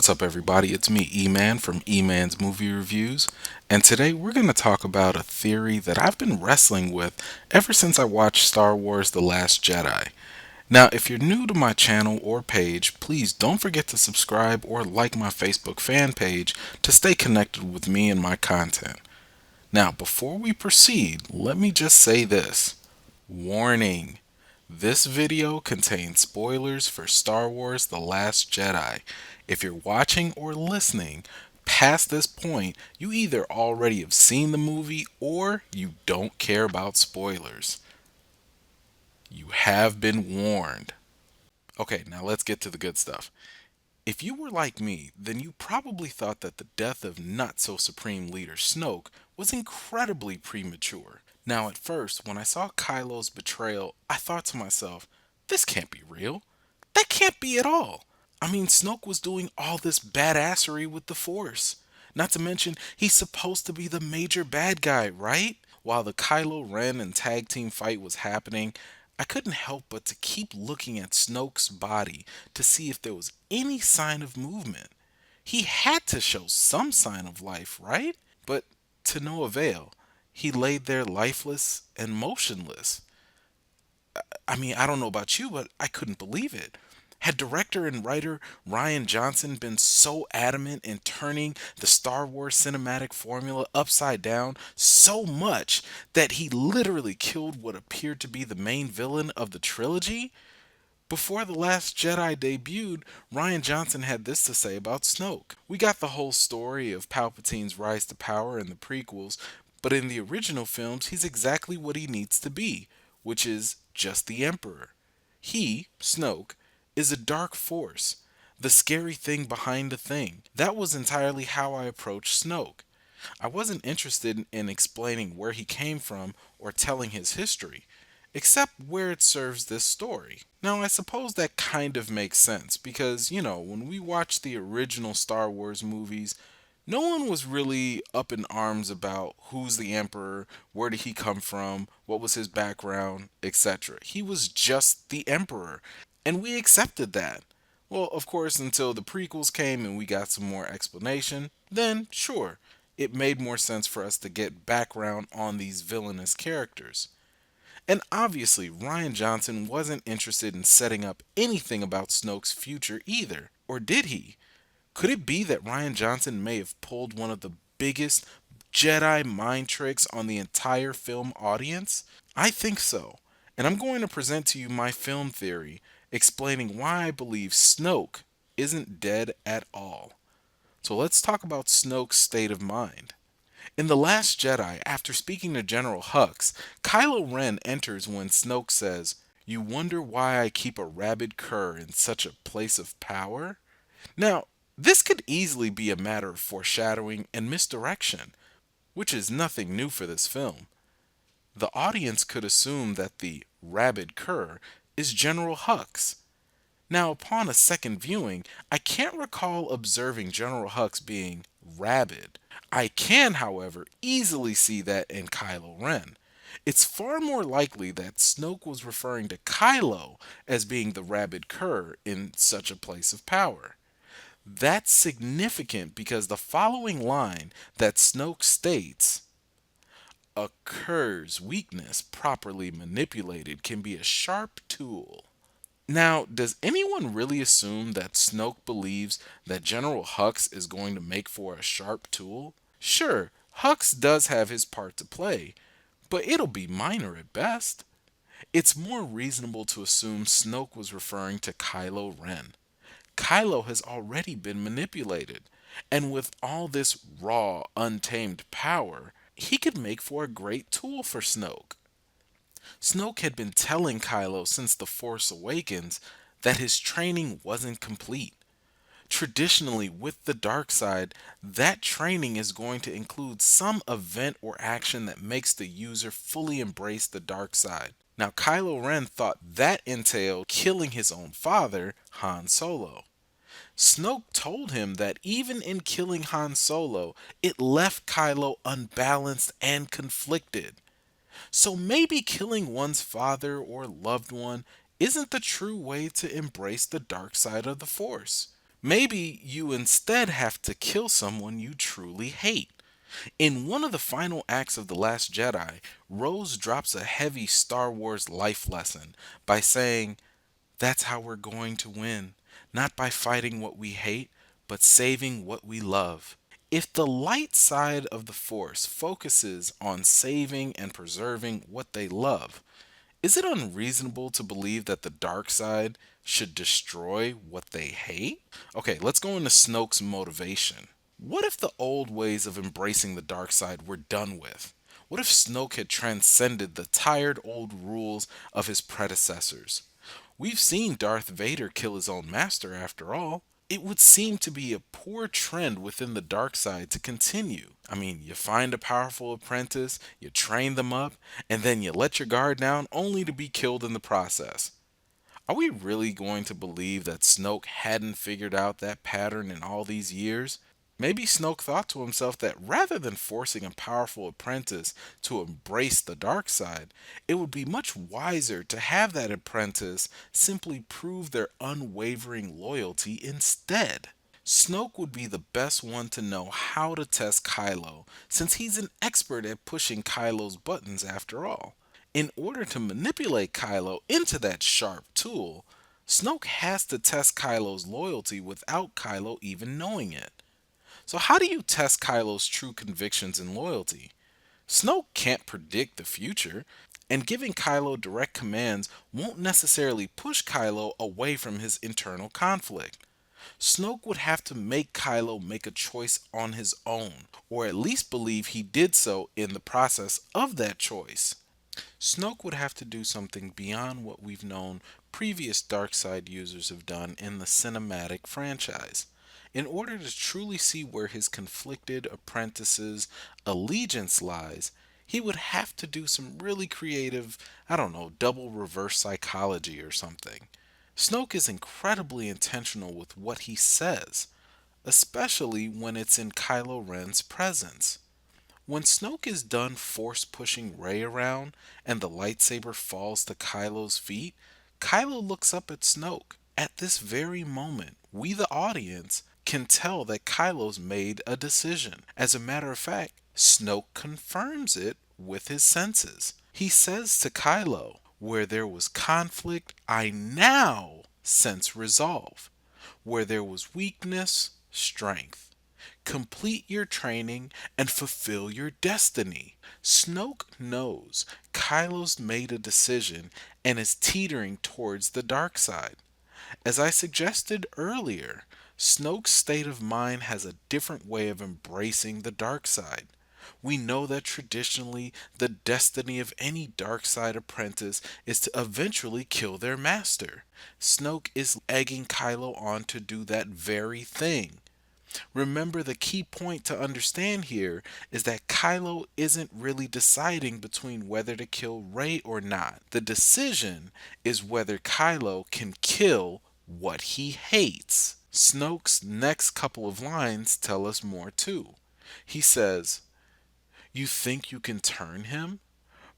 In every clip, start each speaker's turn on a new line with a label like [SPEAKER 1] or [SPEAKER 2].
[SPEAKER 1] What's up, everybody? It's me, E-Man from E-Man's Movie Reviews, and today we're going to talk about a theory that I've been wrestling with ever since I watched Star Wars The Last Jedi. Now, if you're new to my channel or page, please don't forget to subscribe or like my Facebook fan page to stay connected with me and my content. Now, before we proceed, let me just say this. Warning. This video contains spoilers for Star Wars The Last Jedi. If you're watching or listening past this point, you either already have seen the movie or you don't care about spoilers. You have been warned. Okay, now let's get to the good stuff. If you were like me, then you probably thought that the death of not so supreme leader Snoke was incredibly premature. Now, at first, when I saw Kylo's betrayal, I thought to myself, this can't be real. That can't be at all. I mean, Snoke was doing all this badassery with the Force. Not to mention, he's supposed to be the major bad guy, right? While the Kylo Ren and tag team fight was happening, I couldn't help but to keep looking at Snoke's body to see if there was any sign of movement. He had to show some sign of life, right? But to no avail. He laid there lifeless and motionless. I mean, I don't know about you, but I couldn't believe it. Had director and writer Rian Johnson been so adamant in turning the Star Wars cinematic formula upside down so much that he literally killed what appeared to be the main villain of the trilogy? Before The Last Jedi debuted, Rian Johnson had this to say about Snoke. We got the whole story of Palpatine's rise to power in the prequels, but in the original films, he's exactly what he needs to be, which is just the Emperor. He, Snoke, is a dark force, the scary thing behind the thing. That was entirely how I approached Snoke. I wasn't interested in explaining where he came from or telling his history, except where it serves this story. Now, I suppose that kind of makes sense because, when we watch the original Star Wars movies, no one was really up in arms about who's the Emperor, where did he come from, what was his background, etc. He was just the Emperor, and we accepted that. Well, of course, until the prequels came and we got some more explanation, then sure, it made more sense for us to get background on these villainous characters. And obviously, Rian Johnson wasn't interested in setting up anything about Snoke's future either. Or did he? Could it be that Rian Johnson may have pulled one of the biggest Jedi mind tricks on the entire film audience? I think so. And I'm going to present to you my film theory explaining why I believe Snoke isn't dead at all. So let's talk about Snoke's state of mind. In The Last Jedi, after speaking to General Hux, Kylo Ren enters when Snoke says, "You wonder why I keep a rabid cur in such a place of power?" Now, this could easily be a matter of foreshadowing and misdirection, which is nothing new for this film. The audience could assume that the rabid cur is General Hux. Now, upon a second viewing, I can't recall observing General Hux being rabid. I can, however, easily see that in Kylo Ren. It's far more likely that Snoke was referring to Kylo as being the rabid cur in such a place of power. That's significant because the following line that Snoke states, "A cur's weakness properly manipulated can be a sharp tool." Now, does anyone really assume that Snoke believes that General Hux is going to make for a sharp tool? Sure, Hux does have his part to play, but it'll be minor at best. It's more reasonable to assume Snoke was referring to Kylo Ren. Kylo has already been manipulated, and with all this raw, untamed power, he could make for a great tool for Snoke. Snoke had been telling Kylo since The Force Awakens that his training wasn't complete. Traditionally, with the dark side, that training is going to include some event or action that makes the user fully embrace the dark side. Now, Kylo Ren thought that entailed killing his own father, Han Solo. Snoke told him that even in killing Han Solo, it left Kylo unbalanced and conflicted. So maybe killing one's father or loved one isn't the true way to embrace the dark side of the Force. Maybe you instead have to kill someone you truly hate. In one of the final acts of The Last Jedi, Rose drops a heavy Star Wars life lesson by saying, "That's how we're going to win. Not by fighting what we hate, but saving what we love." If the light side of the Force focuses on saving and preserving what they love, is it unreasonable to believe that the dark side should destroy what they hate? Okay, let's go into Snoke's motivation. What if the old ways of embracing the dark side were done with? What if Snoke had transcended the tired old rules of his predecessors? We've seen Darth Vader kill his own master after all. It would seem to be a poor trend within the dark side to continue. I mean, you find a powerful apprentice, you train them up, and then you let your guard down only to be killed in the process. Are we really going to believe that Snoke hadn't figured out that pattern in all these years? Maybe Snoke thought to himself that rather than forcing a powerful apprentice to embrace the dark side, it would be much wiser to have that apprentice simply prove their unwavering loyalty instead. Snoke would be the best one to know how to test Kylo, since he's an expert at pushing Kylo's buttons after all. In order to manipulate Kylo into that sharp tool, Snoke has to test Kylo's loyalty without Kylo even knowing it. So, how do you test Kylo's true convictions and loyalty? Snoke can't predict the future, and giving Kylo direct commands won't necessarily push Kylo away from his internal conflict. Snoke would have to make Kylo make a choice on his own, or at least believe he did so in the process of that choice. Snoke would have to do something beyond what we've known previous dark side users have done in the cinematic franchise. In order to truly see where his conflicted apprentice's allegiance lies, he would have to do some really creative, I don't know, double reverse psychology or something. Snoke is incredibly intentional with what he says, especially when it's in Kylo Ren's presence. When Snoke is done force pushing Rey around and the lightsaber falls to Kylo's feet, Kylo looks up at Snoke. At this very moment, we, the audience, can tell that Kylo's made a decision. As a matter of fact, Snoke confirms it with his senses. He says to Kylo, "Where there was conflict, I now sense resolve. Where there was weakness, strength. Complete your training and fulfill your destiny." Snoke knows Kylo's made a decision and is teetering towards the dark side. As I suggested earlier, Snoke's state of mind has a different way of embracing the dark side. We know that traditionally the destiny of any dark side apprentice is to eventually kill their master. Snoke is egging Kylo on to do that very thing. Remember, the key point to understand here is that Kylo isn't really deciding between whether to kill Rey or not. The decision is whether Kylo can kill what he hates. Snoke's next couple of lines tell us more too. He says, "You think you can turn him?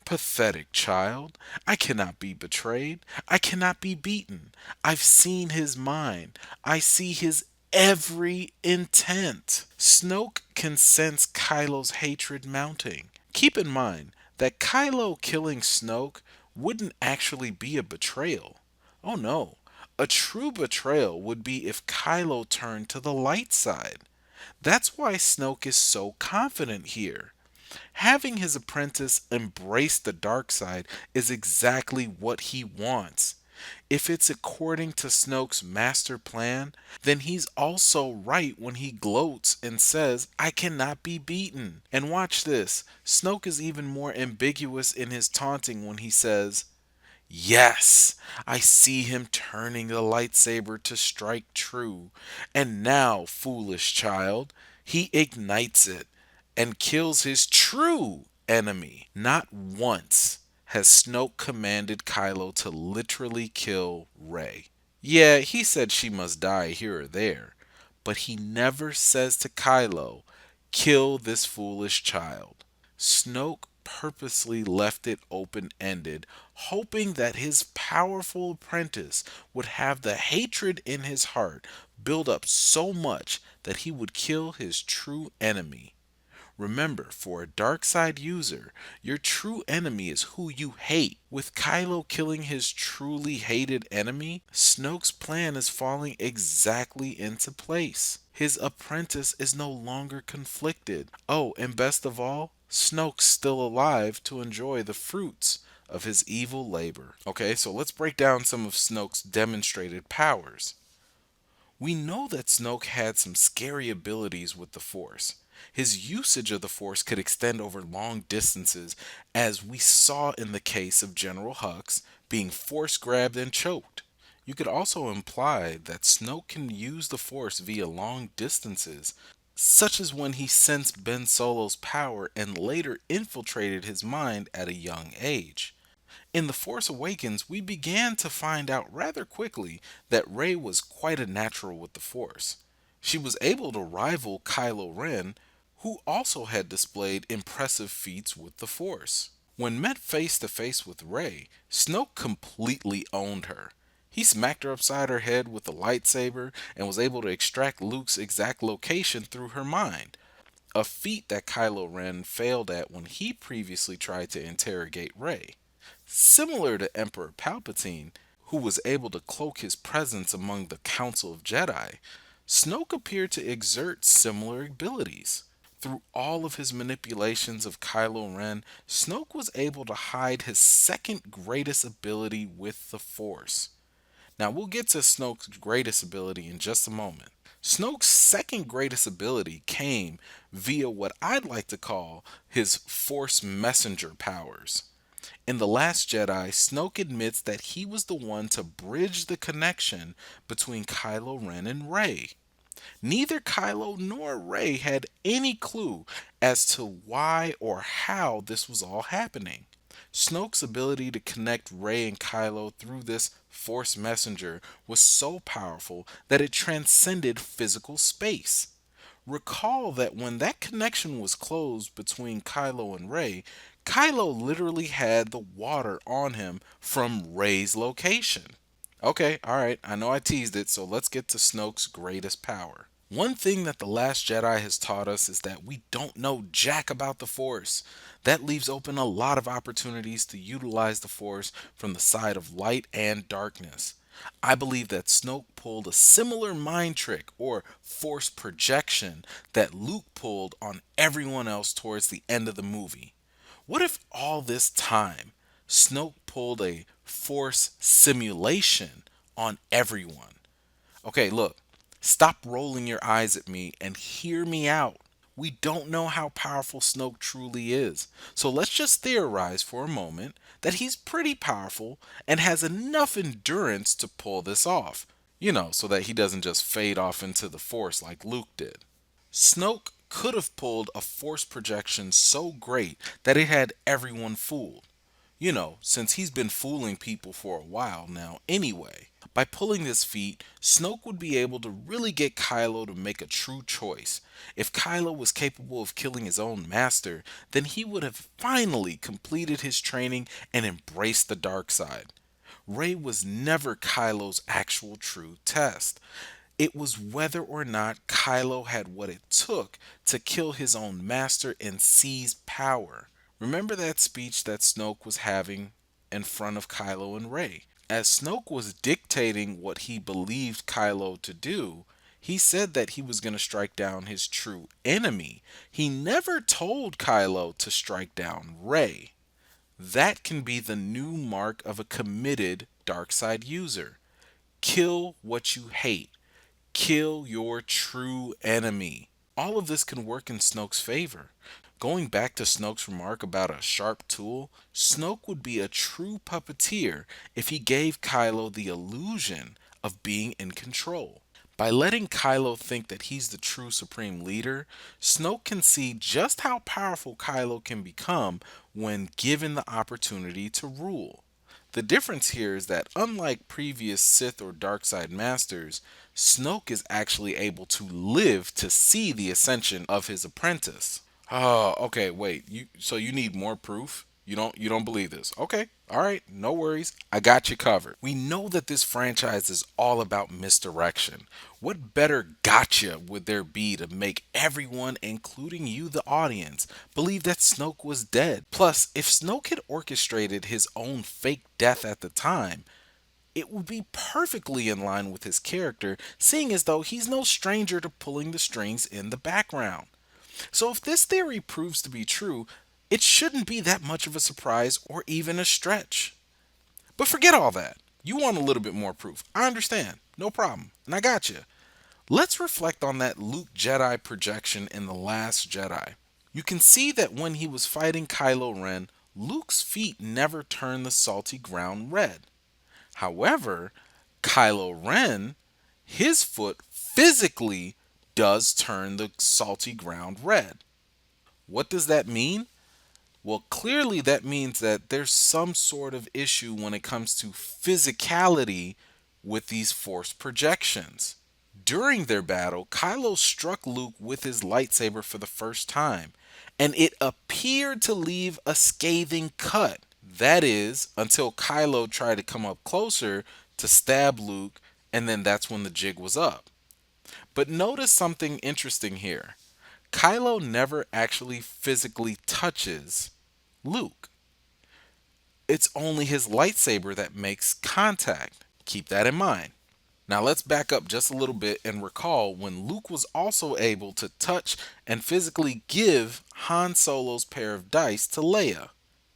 [SPEAKER 1] Pathetic child. I cannot be betrayed. I cannot be beaten. I've seen his mind. I see his every intent." Snoke can sense Kylo's hatred mounting. Keep in mind that Kylo killing Snoke wouldn't actually be a betrayal. Oh no. A true betrayal would be if Kylo turned to the light side. That's why Snoke is so confident here. Having his apprentice embrace the dark side is exactly what he wants. If it's according to Snoke's master plan, then he's also right when he gloats and says, "I cannot be beaten." And watch this, Snoke is even more ambiguous in his taunting when he says, "Yes, I see him turning the lightsaber to strike true. And now, foolish child, he ignites it and kills his true enemy." Not once has Snoke commanded Kylo to literally kill Rey. Yeah, he said she must die here or there, but he never says to Kylo, "Kill this foolish child." Snoke purposely left it open ended, hoping that his powerful apprentice would have the hatred in his heart build up so much that he would kill his true enemy. Remember, for a dark side user, your true enemy is who you hate. With Kylo killing his truly hated enemy, Snoke's plan is falling exactly into place. His apprentice is no longer conflicted. Oh, and best of all, Snoke's still alive to enjoy the fruits of his evil labor. Okay, so let's break down some of Snoke's demonstrated powers. We know that Snoke had some scary abilities with the Force. His usage of the Force could extend over long distances, as we saw in the case of General Hux being force grabbed and choked. You could also imply that Snoke can use the Force via long distances, such as when he sensed Ben Solo's power and later infiltrated his mind at a young age. In The Force Awakens, we began to find out rather quickly that Rey was quite a natural with the Force. She was able to rival Kylo Ren, who also had displayed impressive feats with the Force. When met face to face with Rey, Snoke completely owned her. He smacked her upside her head with a lightsaber and was able to extract Luke's exact location through her mind, a feat that Kylo Ren failed at when he previously tried to interrogate Rey. Similar to Emperor Palpatine, who was able to cloak his presence among the Council of Jedi, Snoke appeared to exert similar abilities. Through all of his manipulations of Kylo Ren, Snoke was able to hide his second greatest ability with the Force. Now, we'll get to Snoke's greatest ability in just a moment. Snoke's second greatest ability came via what I'd like to call his Force Messenger powers. In The Last Jedi, Snoke admits that he was the one to bridge the connection between Kylo Ren and Rey. Neither Kylo nor Rey had any clue as to why or how this was all happening. Snoke's ability to connect Rey and Kylo through this Force messenger was so powerful that it transcended physical space. Recall that when that connection was closed between Kylo and Rey, Kylo literally had the water on him from Rey's location. Okay, alright, I know I teased it, so let's get to Snoke's greatest power. One thing that The Last Jedi has taught us is that we don't know jack about the Force. That leaves open a lot of opportunities to utilize the Force from the side of light and darkness. I believe that Snoke pulled a similar mind trick or Force projection that Luke pulled on everyone else towards the end of the movie. What if all this time Snoke pulled a Force simulation on everyone? Okay, look, stop rolling your eyes at me and hear me out. We don't know how powerful Snoke truly is, so let's just theorize for a moment that he's pretty powerful and has enough endurance to pull this off. So that he doesn't just fade off into the Force like Luke did. Snoke could have pulled a Force projection so great that it had everyone fooled. Since he's been fooling people for a while now anyway. By pulling this feat, Snoke would be able to really get Kylo to make a true choice. If Kylo was capable of killing his own master, then he would have finally completed his training and embraced the dark side. Rey was never Kylo's actual true test. It was whether or not Kylo had what it took to kill his own master and seize power. Remember that speech that Snoke was having in front of Kylo and Rey? As Snoke was dictating what he believed Kylo to do, he said that he was going to strike down his true enemy. He never told Kylo to strike down Rey. That can be the new mark of a committed dark side user. Kill what you hate. Kill your true enemy. All of this can work in Snoke's favor. Going back to Snoke's remark about a sharp tool, Snoke would be a true puppeteer if he gave Kylo the illusion of being in control. By letting Kylo think that he's the true supreme leader, Snoke can see just how powerful Kylo can become when given the opportunity to rule. The difference here is that unlike previous Sith or Darkside masters, Snoke is actually able to live to see the ascension of his apprentice. Oh, okay, wait. You need more proof? You don't believe this. Okay. All right. No worries. I got you covered. We know that this franchise is all about misdirection. What better gotcha would there be to make everyone, including you the audience, believe that Snoke was dead? Plus, if Snoke had orchestrated his own fake death at the time, it would be perfectly in line with his character, seeing as though he's no stranger to pulling the strings in the background. So if this theory proves to be true, it shouldn't be that much of a surprise or even a stretch. But forget all that. You want a little bit more proof. I understand. No problem. And I got you. Let's reflect on that Luke Jedi projection in The Last Jedi. You can see that when he was fighting Kylo Ren, Luke's feet never turned the salty ground red. However, Kylo Ren, his foot physically does turn the salty ground red. What does that mean? Well, clearly that means that there's some sort of issue when it comes to physicality with these force projections. During their battle, Kylo struck Luke with his lightsaber for the first time, and it appeared to leave a scathing cut. That is, until Kylo tried to come up closer to stab Luke, and then that's when the jig was up. But notice something interesting here. Kylo never actually physically touches Luke. It's only his lightsaber that makes contact. Keep that in mind. Now let's back up just a little bit and recall when Luke was also able to touch and physically give Han Solo's pair of dice to Leia.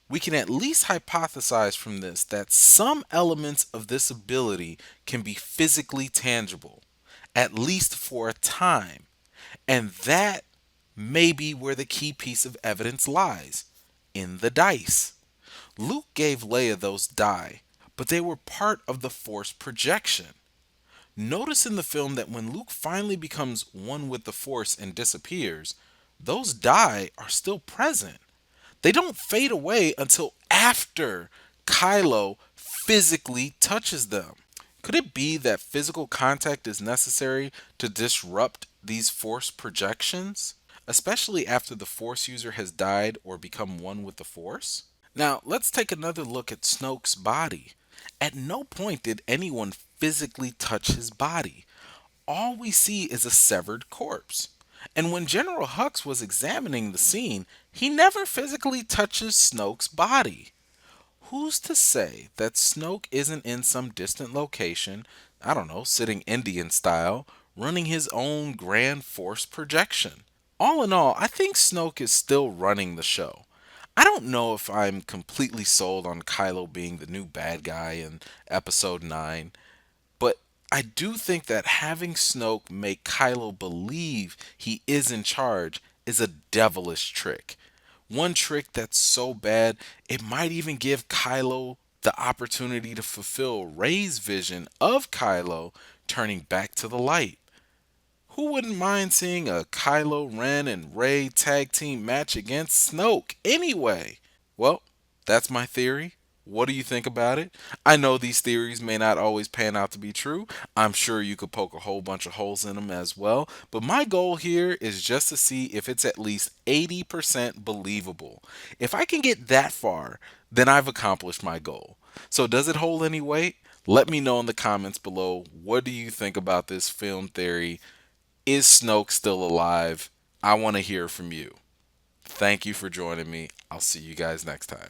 [SPEAKER 1] We can at least hypothesize from this that some elements of this ability can be physically tangible, at least for a time. And that may be where the key piece of evidence lies in the dice. Luke gave Leia those die, but they were part of the Force projection. Notice in the film that when Luke finally becomes one with the Force and disappears, those die are still present. They don't fade away until after Kylo physically touches them. Could it be that physical contact is necessary to disrupt these Force projections, especially after the Force user has died or become one with the Force? Now, let's take another look at Snoke's body. At no point did anyone physically touch his body. All we see is a severed corpse. And when General Hux was examining the scene, he never physically touches Snoke's body. Who's to say that Snoke isn't in some distant location, I don't know, sitting Indian style, running his own grand force projection? All in all, I think Snoke is still running the show. I don't know if I'm completely sold on Kylo being the new bad guy in episode 9, but I do think that having Snoke make Kylo believe he is in charge is a devilish trick. One trick that's so bad, it might even give Kylo the opportunity to fulfill Rey's vision of Kylo turning back to the light. Who wouldn't mind seeing a Kylo Ren and Rey tag team match against Snoke anyway? Well, that's my theory. What do you think about it? I know these theories may not always pan out to be true. I'm sure you could poke a whole bunch of holes in them as well. But my goal here is just to see if it's at least 80% believable. If I can get that far, then I've accomplished my goal. So, does it hold any weight? Let me know in the comments below. What do you think about this film theory? Is Snoke still alive? I want to hear from you. Thank you for joining me. I'll see you guys next time.